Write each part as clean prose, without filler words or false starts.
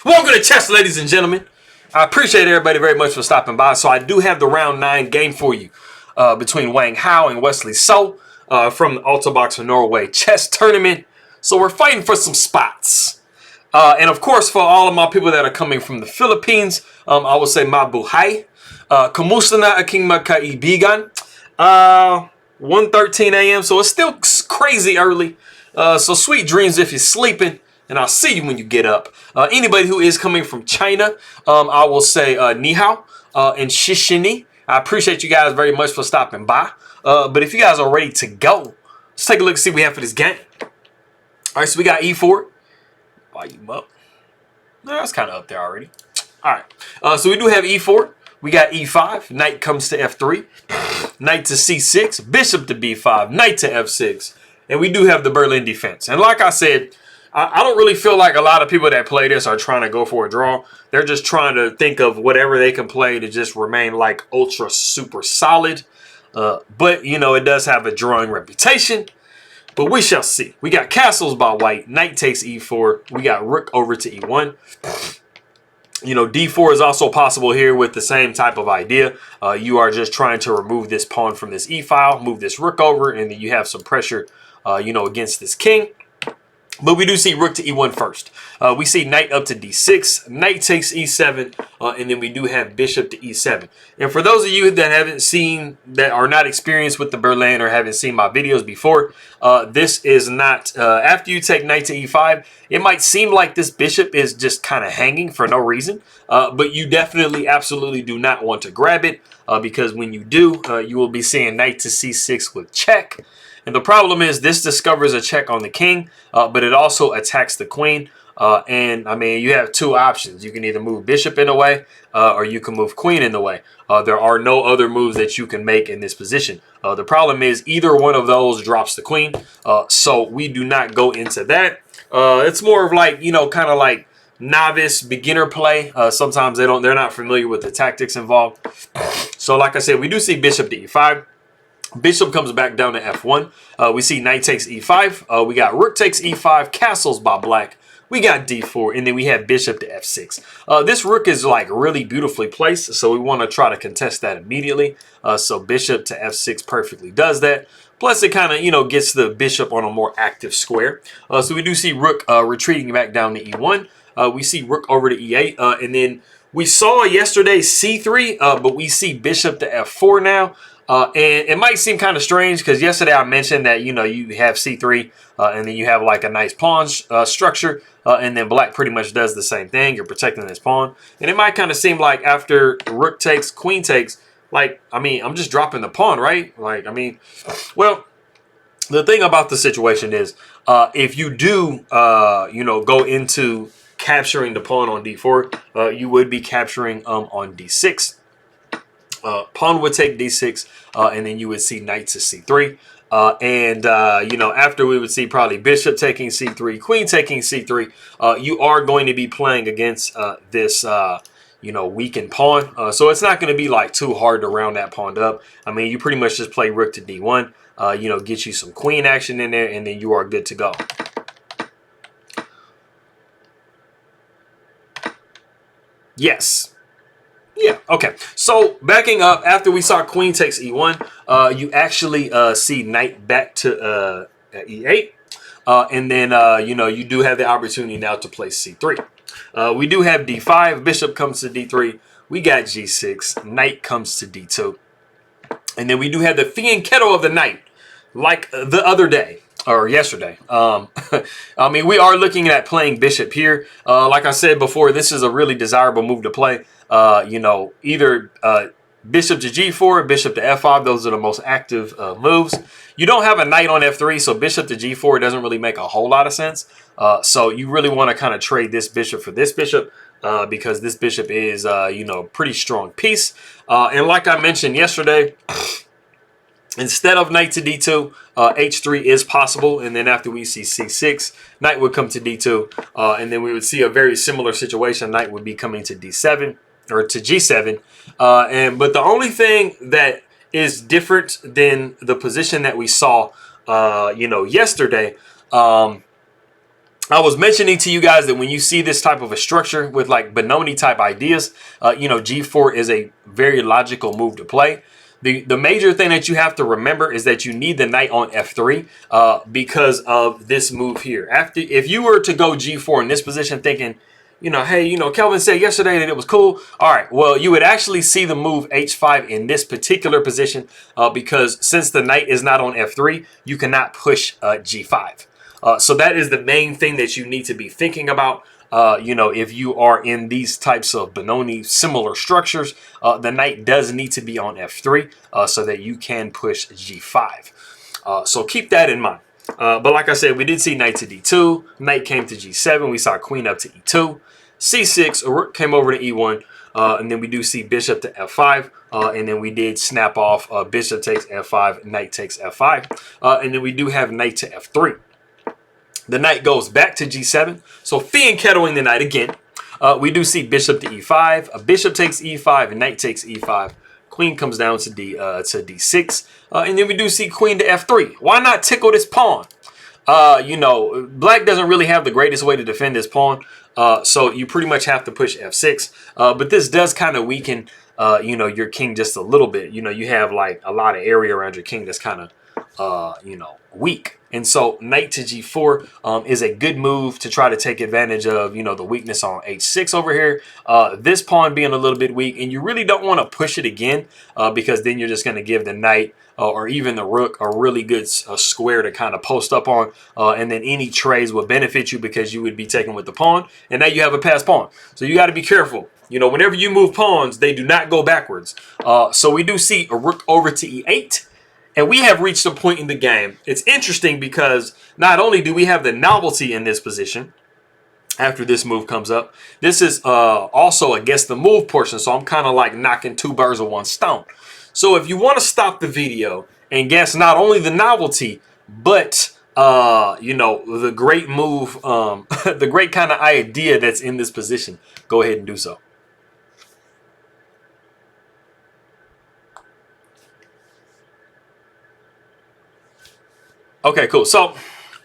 Welcome to chess, ladies and gentlemen. I appreciate everybody very much for stopping by. So I do have the round 9 game for you between Wang Hao and Wesley So from the Altibox Norway chess tournament. So we're fighting for some spots. And of course, for all of my people that are coming from the Philippines, I will say mabuhay. Kumusta na aking magkaibigan? 1:13 a.m. So it's still crazy early. So sweet dreams if you're sleeping. And I'll see you when you get up. Anybody who is coming from China, I will say ni hao and shishini. I appreciate you guys very much for stopping by. But if you guys are ready to go, let's take a look and see what we have for this game. All right, so we got e4. Volume up. No, that's kind of up there already. All right, so we do have e4. We got e5. Knight comes to f3. Knight to c6. Bishop to b5. Knight to f6. And we do have the Berlin defense. And like I said, I don't really feel like a lot of people that play this are trying to go for a draw. They're just trying to think of whatever they can play to just remain like ultra super solid. But, you know, it does have a drawing reputation. But we shall see. We got castles by white. Knight takes e4. We got rook over to e1. You know, d4 is also possible here with the same type of idea. You are just trying to remove this pawn from this e-file, move this rook over, and then you have some pressure, you know, against this king. But we do see rook to e1 first. We see knight up to d6, knight takes e7, and then we do have bishop to e7. And for those of you that haven't seen, that are not experienced with the Berlin or haven't seen my videos before, this is not, after you take knight to e5, it might seem like this bishop is just kind of hanging for no reason. But you definitely, absolutely do not want to grab it, because when you do, you will be seeing knight to c6 with check. And the problem is this discovers a check on the king, but it also attacks the queen. And, I mean, you have two options. You can either move bishop in the way, or you can move queen in the way. There are no other moves that you can make in this position. The problem is either one of those drops the queen. So we do not go into that. It's more of like, you know, kind of like novice beginner play. Sometimes they're not familiar with the tactics involved. So like I said, we do see bishop to e5. Bishop comes back down to f1. We see knight takes e5. We got rook takes e5, castles by black. We got d4, and then we have bishop to f6. This rook is like really beautifully placed, so we want to try to contest that immediately. So bishop to f6 perfectly does that. Plus, it kind of, you know, gets the bishop on a more active square. So we do see rook retreating back down to e1. We see rook over to e8, and then we saw yesterday c3, but we see bishop to f4 now. And it might seem kind of strange because yesterday I mentioned that, you know, you have c3 and then you have like a nice pawn structure, and then black pretty much does the same thing. You're protecting this pawn. And it might kind of seem like after rook takes, queen takes, like, I mean, I'm just dropping the pawn, right? Like, I mean, well, the thing about the situation is if you do, you know, go into capturing the pawn on d4, you would be capturing on d6. Pawn would take d6, and then you would see knight to c3. You know, after we would see probably bishop taking c3, queen taking c3, you are going to be playing against this, you know, weakened pawn. So it's not going to be like too hard to round that pawn up. I mean, you pretty much just play rook to d1, you know, get you some queen action in there, and then you are good to go. Yes. Yeah, okay. So backing up, after we saw queen takes e1, you actually see knight back to e8. And then, you know, you do have the opportunity now to play c3. We do have d5, bishop comes to d3. We got g6, knight comes to d2. And then we do have the fianchetto of the knight, like the other day. Or yesterday. I mean, we are looking at playing bishop here. Like I said before, this is a really desirable move to play. You know, either bishop to g4, bishop to f5. Those are the most active moves. You don't have a knight on f3, so bishop to g4 doesn't really make a whole lot of sense. So you really want to kind of trade this bishop for this bishop, because this bishop is, you know, a pretty strong piece. And like I mentioned yesterday, instead of knight to d2, h3 is possible, and then after we see c6, knight would come to d2, and then we would see a very similar situation. Knight would be coming to d7 or to g7, but the only thing that is different than the position that we saw, you know, yesterday, I was mentioning to you guys that when you see this type of a structure with like Benoni type ideas, you know, G4 is a very logical move to play. The major thing that you have to remember is that you need the knight on F3 because of this move here. If you were to go G4 in this position thinking, you know, hey, you know, Kelvin said yesterday that it was cool. All right, well, you would actually see the move H5 in this particular position because since the knight is not on F3, you cannot push G5. So that is the main thing that you need to be thinking about. You know, if you are in these types of Benoni similar structures, the knight does need to be on F3 so that you can push G5. So keep that in mind. But like I said, we did see knight to D2, knight came to G7, we saw queen up to E2, C6, a rook came over to E1, and then we do see bishop to F5, and then we did snap off bishop takes F5, knight takes F5, and then we do have knight to F3. The knight goes back to G7, so fianchettoing the knight again. We do see bishop to E5, a bishop takes E5, and knight takes E5. Queen comes down to D6, and then we do see queen to F3. Why not tickle this pawn? You know, black doesn't really have the greatest way to defend this pawn, so you pretty much have to push F6. But this does kind of weaken, you know, your king just a little bit. You know, you have like a lot of area around your king that's kind of, you know, weak. And so knight to G4 is a good move to try to take advantage of, you know, the weakness on H6 over here. This pawn being a little bit weak, and you really don't want to push it again because then you're just going to give the knight or even the rook a really good square to kind of post up on. And then any trades will benefit you because you would be taken with the pawn. And now you have a passed pawn. So you got to be careful. You know, whenever you move pawns, they do not go backwards. So we do see a rook over to E8. And we have reached a point in the game. It's interesting because not only do we have the novelty in this position after this move comes up, this is also against the move portion. So I'm kind of like knocking two birds with one stone. So if you want to stop the video and guess not only the novelty, but you know, the great move, the great kind of idea that's in this position, go ahead and do so. Okay, cool. So,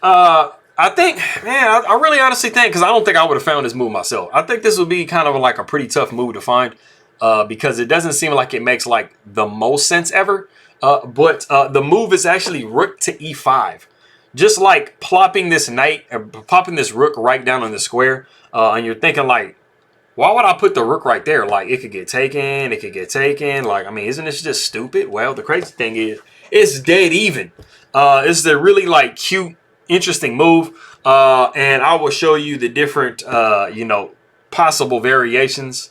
I think, man, I really honestly think, because I don't think I would have found this move myself. I think this would be kind of like a pretty tough move to find because it doesn't seem like it makes like the most sense ever. But the move is actually rook to E5. Just like plopping this knight, popping this rook right down on the square. And you're thinking like, why would I put the rook right there? Like, it could get taken. It could get taken. Like, I mean, isn't this just stupid? Well, the crazy thing is, it's dead even. This is a really like cute, interesting move, and I will show you the different, you know, possible variations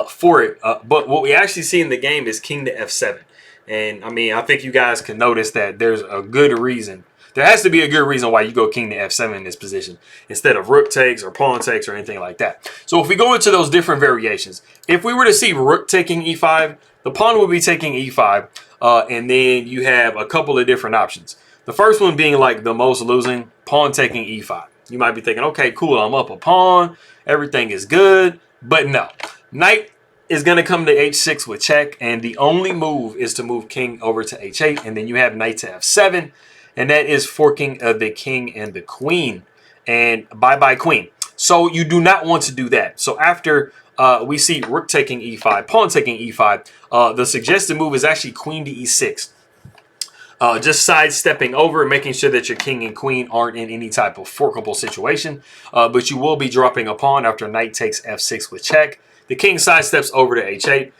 for it. But what we actually see in the game is king to F7, and I mean, I think you guys can notice that there's a good reason. There has to be a good reason why you go king to F7 in this position instead of rook takes or pawn takes or anything like that. So if we go into those different variations, if we were to see rook taking E5, the pawn would be taking E5. And then you have a couple of different options. The first one being like the most losing, pawn taking E5. You might be thinking, okay, cool, I'm up a pawn. Everything is good. But no. Knight is going to come to H6 with check. And the only move is to move king over to H8. And then you have knight to F7. And that is forking the king and the queen. And bye-bye queen. So you do not want to do that. So after we see rook taking E5, pawn taking E5. The suggested move is actually queen to E6. Just sidestepping over and making sure that your king and queen aren't in any type of forkable situation. But you will be dropping a pawn after knight takes F6 with check. The king sidesteps over to H8.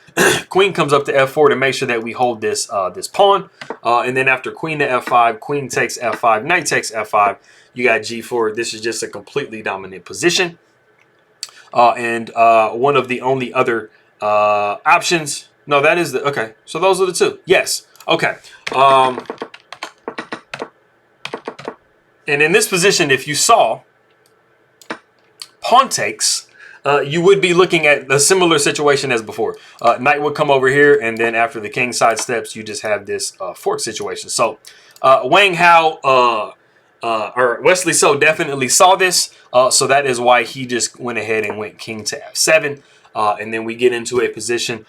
Queen comes up to F4 to make sure that we hold this this pawn. And then after queen to F5, queen takes F5, knight takes F5. You got G4. This is just a completely dominant position. And one of the only other options. No, that is the, okay. So those are the two. Yes. Okay. And in this position, if you saw pawn takes, you would be looking at a similar situation as before. Knight would come over here, and then after the king sidesteps, you just have this fork situation. So Wang Hao or Wesley So definitely saw this. So that is why he just went ahead and went king to F7. And then we get into a position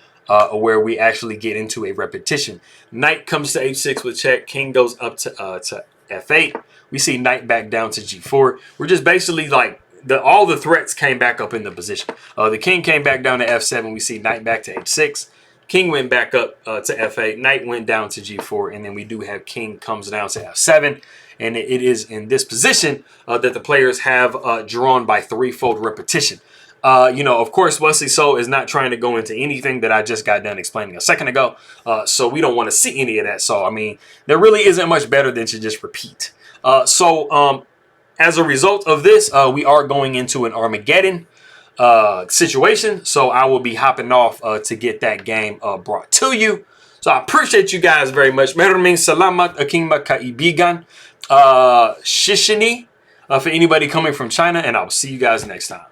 where we actually get into a repetition. Knight comes to H6 with check. King goes up to F8. We see knight back down to G4. We're just basically like, all the threats came back up in the position. The king came back down to F7. We see knight back to H6. King went back up to F8. Knight went down to G4. And then we do have king comes down to F7. And it is in this position that the players have drawn by threefold repetition. You know, of course, Wesley So is not trying to go into anything that I just got done explaining a second ago. So we don't want to see any of that. So, I mean, there really isn't much better than to just repeat. As a result of this, we are going into an Armageddon situation. So I will be hopping off to get that game brought to you. So I appreciate you guys very much. Maraming salamat aking magkaibigan. Shishini for anybody coming from China. And I will see you guys next time.